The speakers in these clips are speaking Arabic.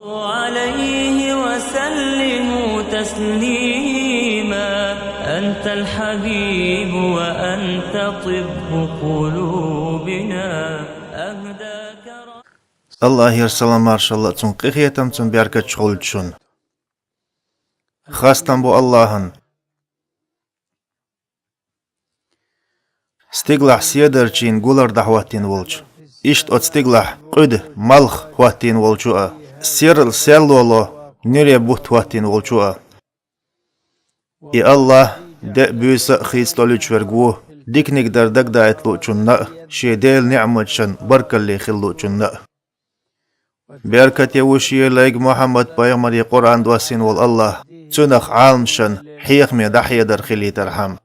عليه وسلموا تسليما أنت الحبيب وأنت طب قلوبنا أهداك الله يرسل مارشالله تون قيخيتم تون بياركة شغلتشون خاستن بو اللهن ستيغلح سيدرچين گولر دحواتين ولچ اشت ات ستيغلح قد ملخ واتين ولچو سيرل سيلولو نيري بوت واتين ولچو اي الله د بيس خيستولچ ورگو ديكنيك دردك دايت لوچن شيدل نعمتشن بركلي خلوچن بركة وشي لايق محمد بايغمر قرآن دواسين والله تنخ عالمشن حيق مي دحية در خلي ترحم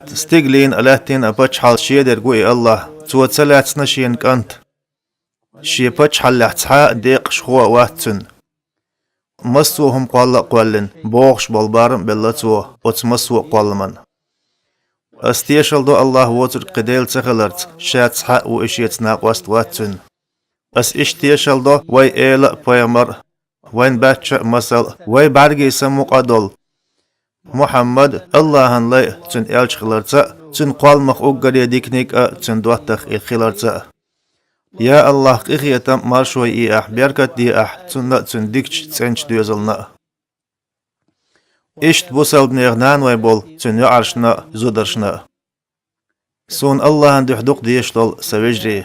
تستيقلين ألاتين أبتش حال شي در قوي الله توت سلاتنا شين كانت شي بتش حال لحتحا ديق شخوا واتن مصوهم قوالا قوالن بوغش بالبارم بلاتو وتمصو قوالمن استيشل دو الله وتر قديل تخلرت شاتحا وإشيت ناقواست واتن اس اشتيشل دو وي ايلا بايمر وين باتش مسل وي بارغي سمو قدول محمد الله لاي تن الچ خلرتا تن قالمخ اوغري ديكنيك تن دواتخ الخلرتا يا الله قيخيتم مارشوي اي اح بركت دي اح تن ديكچ تنچ دوزلنا اشت بوسل بنيغنان وي بول تن يعرشنا زودرشنا سون الله اندحدق ديشتول سوجري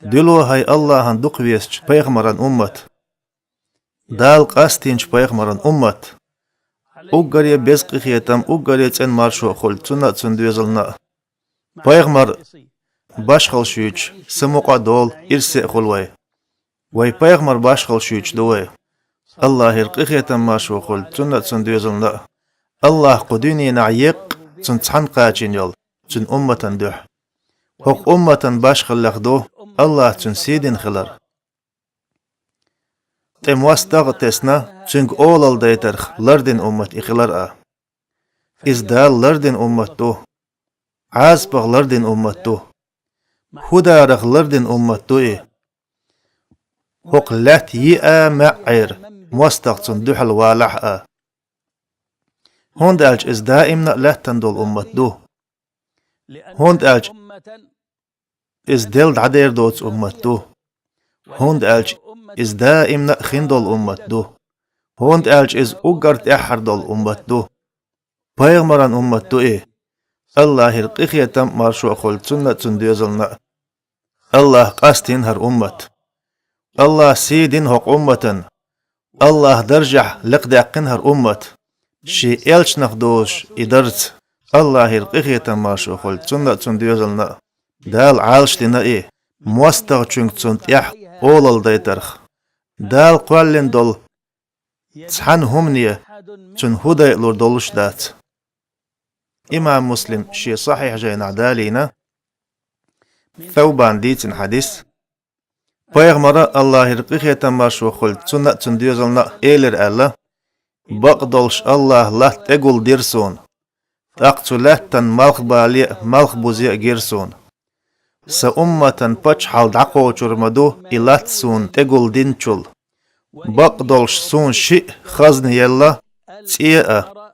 دلو هاي الله اندق ويسچ پیغمران امت دال قاستينچ پیغمران امت اوغري بزق خيتم اوغري تن مارشو خول تنا تن دوزلنا پیغمر باشخل شوچ سموقا دول ارسي خولوي وي پیغمر باشخل شوچ دوي الله يرقي خيتم مارشو خول تنا تن دوزلنا الله قديني نعيق تن تحن قاچين يول تن امتن دوح حق امتن باشخل لخدو الله تن سيدين خلر تم واستغ تسنا چنگ اولال ديترخ لردن امت اخلر ازدال لردن امتو عازبغ لردن امتو خدارخ لردن امتو حق لات يئا معير مواستغ تن دوح الوالح هوند الج از دائمنا لاتن دول امتو هوند الج از دل عدير دوت امتو هوند الج از دائمنا خندول امتو هوند الج از اوغرت احر دول امتو پیغمران امتو الله القخيتم مارشو خول تنة تنديزلنا الله قاستين هر امت الله سيدين هق امتن الله درجح لقداقين هر امت شي الش نخدوش ادرت الله القخيتم مارشو خول تنة تنديزلنا دال عالشتنا موستغ چونك تنت يح اولال ديترخ دال قوالين دول تحن همنية چون هدى لور دولش دات امام مسلم شي صحيح جاي نعدالينا ثوبان ديتن حديث پیغمبر الله رقيخيتن مارشو خل تنة تنديزلنا ايلر الله بقدولش الله لات اقول ديرسون تاقتو لاتن مالخ بالي مالخ بوزي جيرسون سأمة بچ حال دعقو چرمدو إلات سون تقول دينچول بقدولش سون شئ خزن يلا تيئة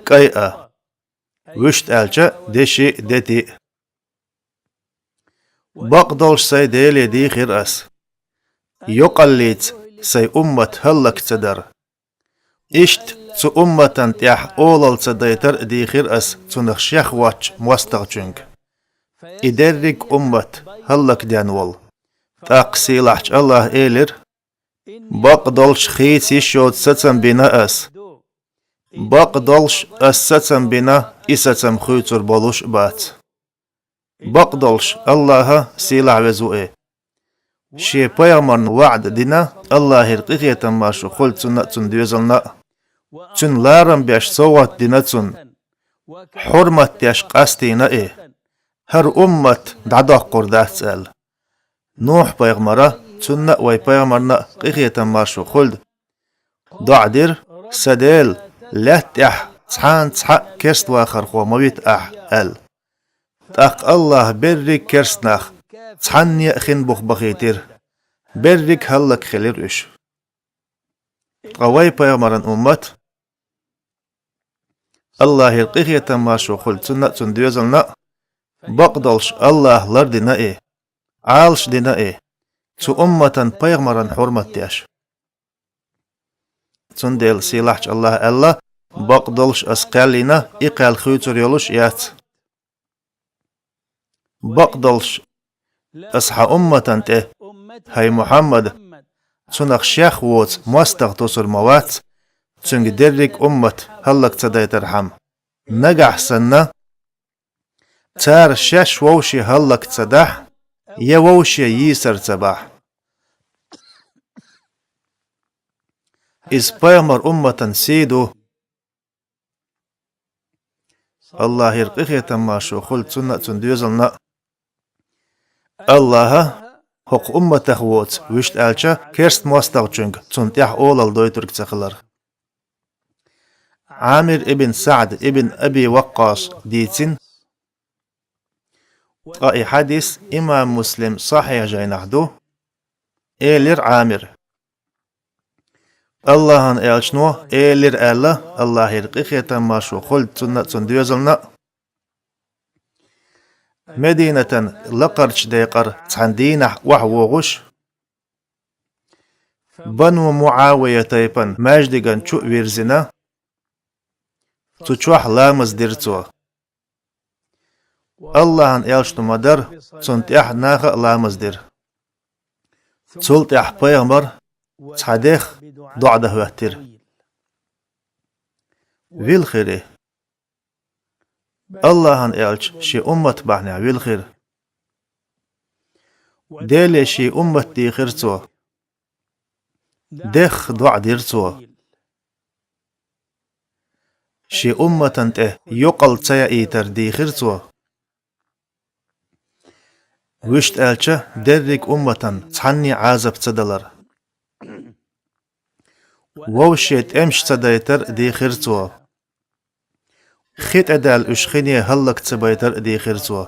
كيئة وشت ألچا دشي دتي بقدولش سي ديلي دي خير أس يقليت سي أمة هلك تدر إشت سو أمة تيح أولال تديتر دي خير أس تنخ شيخ واتش موستغچنك إدرك أمت هلك دانول تاقسي لحج الله إيلر بقدلش خيتي شود ستم بنا أس بقدلش أستم بنا إستم خيتر بلوش بات بقدلش الله سيلع وزوئي شي بيامرن وعد دينا الله رقيقية ماشو خلت سنة ديوزلنا تن لارم بيش صوت دينا تن حرمت يش قاستينا هر أمت دعدا قردات سأل نوح بيغمرة تنة وي بيغمرنا قيخية ماشو خلد دعدر سديل لات اح تحان تحق كرست واخر خو مويت اح ال تاق الله بري كرستناخ تحن يأخن بخ بخيتر برك هلك خلير إش قوي بيغمرن أمت الله يلقيه تماشو خل سنة سنديوزلنا بقدلش الله لردنا إيه عالش دنا إيه تو أمة بيغمرن حرمت تياش سنديل سيلاحش الله بقدلش أسقالينا إقال خيوتر يولوش يات بقدلش أصحى أمة تيه هاي محمد سنخ شيخ ووت مستغ توصل موات سنگ درك أمت هلك تداي ترحم نجح سنة تار شش ووشي هلك تدح يا ووشي يسر تباح إز بيامر أمة سيدو الله يرقيه تماشو خلت سنة سنديوزلنا الله حق أمة خوت وشت ألچا كرست مستغ چنگ سنتيح أولال دويترك تخلر عامر ابن سعد ابن أبي وقاص ديتين أي حديث إمام مسلم صحيح جاي نحدو إيلر عامر الله هن إلشنو إيلر الله يرقيه تماشو خلت سنة سنديوزلنا مدينة لقرش ديقر تحندينح وحوغش بنو معاوية تيبن ماجدقن چو ويرزنا تشوح لامز ديرتو الله ان إلشتو مدر تنتيح ناخ لامز دير تلتيح بيغمر تحديخ ضعده واتر ويلخيري الله ان إلش شي أمت بحنا ويلخير ديلي شي أمت دي خيرتو ديخ ضع ديرتو شي أمة ته يقل تيا إيتر دي خيرتو وشت ألچه درك أمة تحني عازب تدلر ووشيت امش تدايتر دي خيرتو خيت أدال أشخيني هلك تبايتر دي خيرتو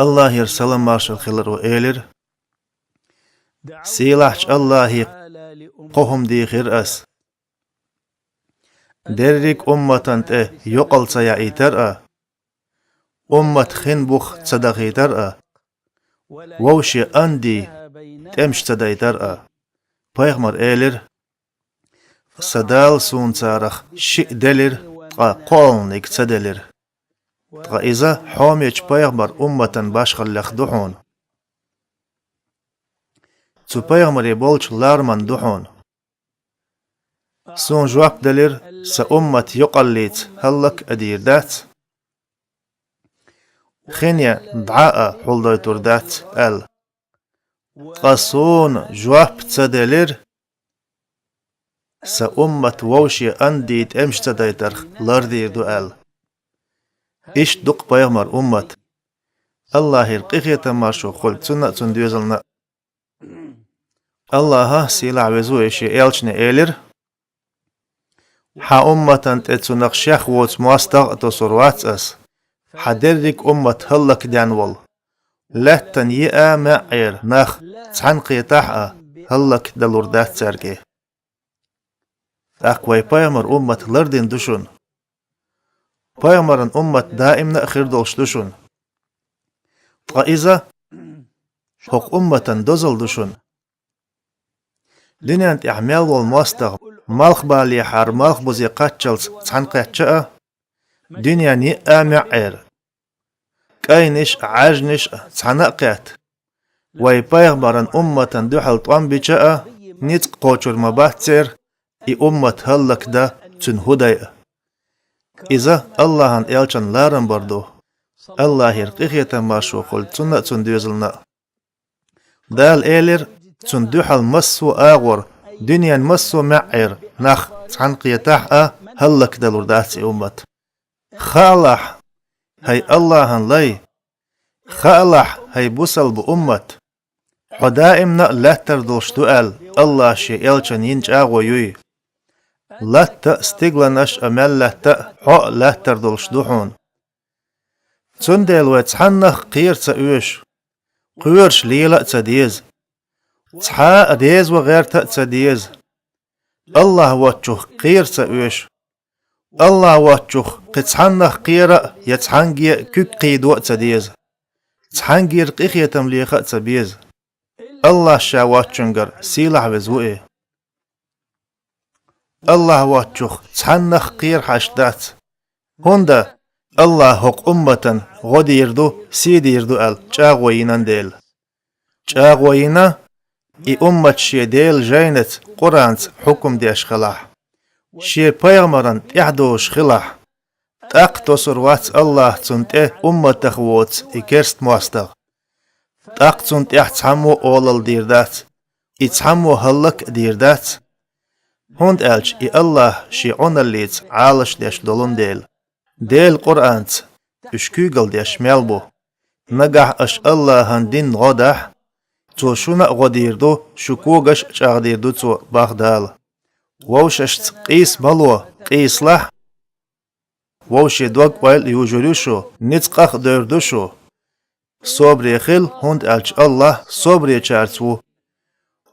الله يرسلم مارشل خلر وإيلر سيلاحش الله قهم دي خير أس درك أمة ته يقل تيا إيتر أمة خين بوخ تصدقيتر ووشي أندي تمش تدايتر بيغمر إيلر صدال سون تارخ شئ دلر قولنك تدلر إذا حوميج بيغمر أمة باشخل لخدحون تو بيغمر يبولش لارمن دحون سون جواب دلر سأمة يقليت هلك أدير دات خينيا دعاء حول دايتور دات قصون جواب تدلر سأمة ووشي أنديت امش تدايتر لاردير دو إيش دق بيغمر أمة الله يرقيه تماشو خلت سنة سنديوزلنا الله سيلع وزو إيشي إيلشني إيلر حا أمة تتسنق شيخ ووت مواستغ تصروات أس حدرك أمة هلك دانول لاتن يئا معير ناخ تحن قيطاح هلك دلوردات ساركي أقوي بايمر أمة لردين دشون بايمرن أمة دائم نأخر دولش دشون فإذا حق أمة دزل دشون دنيا انت أعمال والمواستغ مالخ بالي حار مالخ بوزي قاتشلز تحن قاتشاء دنيا نئا معير كاينش عاجنش تحنقات واي بايغمرن أمة دوحل طوان بيشاء نيتق قوشور مباهتسير إي أمة هلك دا تنهداي إذا الله عن إلشان لارن بردو الله يرقيه تماشو قل تنة تندوزلنا دال إيلر تندوحل مسو آغور دنيا مسو معير نخ تحنقيتاح هلك دالور داتي أمة خالح هاي الله عن لي خالح هاي بوصل بأمة حدائمنا لا تردوش دؤال الله شي إلشان ينج آغو يوي لا تستغلنش أمال لا حق لا تردوش دوحون تندل وتحنخ قير تأوش قيرش ليلة تديز تصحا ديز وغير تأتسديز الله واتشوخ قير سأوش الله واتشوخ قتصحنخ قيرة يتصحنجي كيك قيدو تسديز تصحنجير قيخي تمليخة تسبيز الله شا واتشنجر سيلح بزوئي الله واتشوخ تصحنخ قير حشدات هوندا الله هق أمة غدي يردو سيدي يردو چاغوينان ديل چاغوينا اي أمة شي ديل جاينت قرانت حكم ديش خلاح شي پیغمران احدوش خلاح تاق تصر وات الله تنت أمة تخووت اكرست مواستغ تاق تنت احتحمو أولل ديردات اتحمو هلك ديردات هوند ألج اي الله شي عناليت عالش ديش دولون ديل قرآنت اشكوغل ديش ميلبو نجح اش الله هندين غدح تو شونا غديردو شكوغش چاغديردو تو باغدال ووششت قيس ملو قيس لح ووشي دوغ ويل يوجريشو نتقخ دردوشو صبري خل هند ألج الله صبري چارتو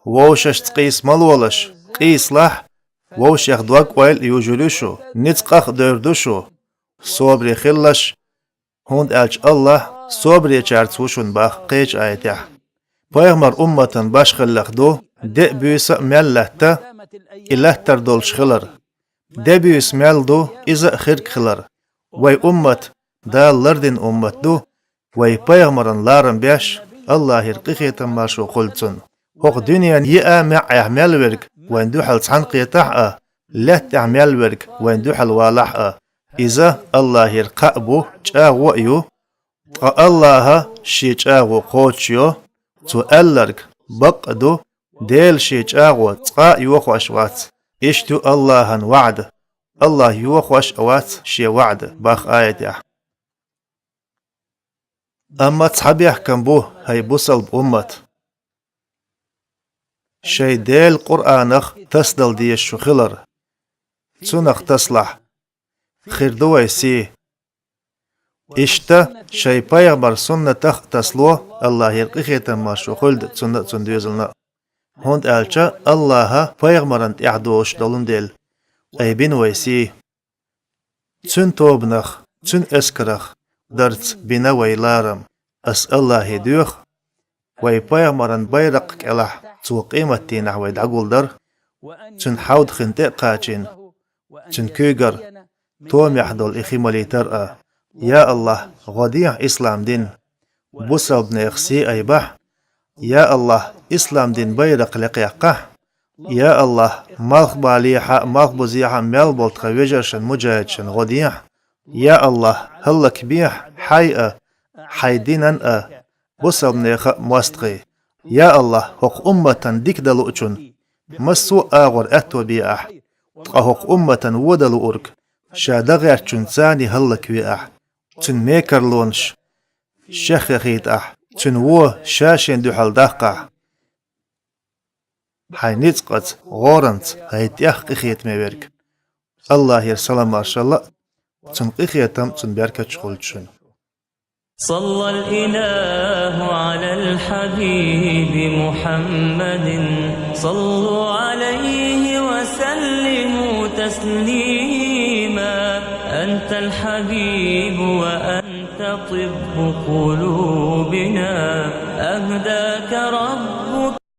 ووششت قيس ملولش قيس لح ووشيخ دوغ ويل يوجريشو نتقخ دردوشو صبري خلش هند ألج الله صبري چارتوشون باخ قيج آيتح پیغمبر أمتن باش خلق دو دي بيس ملتا إله تردولش خلر دي بيس مل دو إذا خرق خلر وي أمت دا لردن أمت دو وي پیغمبرن لارن بيش الله يرقيخيتن ماشو قلتن هوق دنيا يأ مع اعمال ورق وين دوحل تحن قيتح لا تعمل ورق وين دوحل والح إذا الله يرقبو چاغو يو الله شي چاغو قوچيو تو ألرك بقدو ديل شي چاغو تقا يوخوش وات اشتو الله وعد الله يوخوش وات شي وعد باخ آية أما تصحبي أحكم بو هاي بوصل بأمت شي ديل قرآنخ تسدل ديش شو خلر تسونخ تصلح خيردوي سي إشتا شي پیغمبر سنة تخ تسلو الله يرقيخيتا ما شو خلد سنة سندوزلنا هند ألچا الله پیغمبران اعدوش دولن ديل أي بين ويسي تسن توبنخ تسن اسكرخ درت بنا ويلارم أس الله يدوخ وي پیغمبران بيرق كلاح تو قيمتي نحو دعقول در تسن حود خنتق قاچين تسن كيغر توم يحدول إخي مليتر يا الله غديع إسلام دين بوسب نيخسي أيبح يا الله إسلام دين بيرق لقيقه يا الله مالخ باليحة مالخ بزيحة ميل خويجرشن مجاهدشن غديع يا الله هلك بيح حي دينن بوسب نيخ مواستقي يا الله حق أمة ديك دلو اچون مسو آغر أتو بيح حق أمة ودلو أرك شادغير چونساني هلك بيح تن ميكر لونش شيخ خيت تن وو شاشين دوحل داقع حي نتقت غورنت هيت يخ خيت ميبرك الله يرسلام ما شاء الله تن خيتم تن بيركة شغلتشن صلى الإله على الحبيب محمد صلوا عليه وسلموا تسليما أنت الحبيب وأنت طب قلوبنا أهداك رب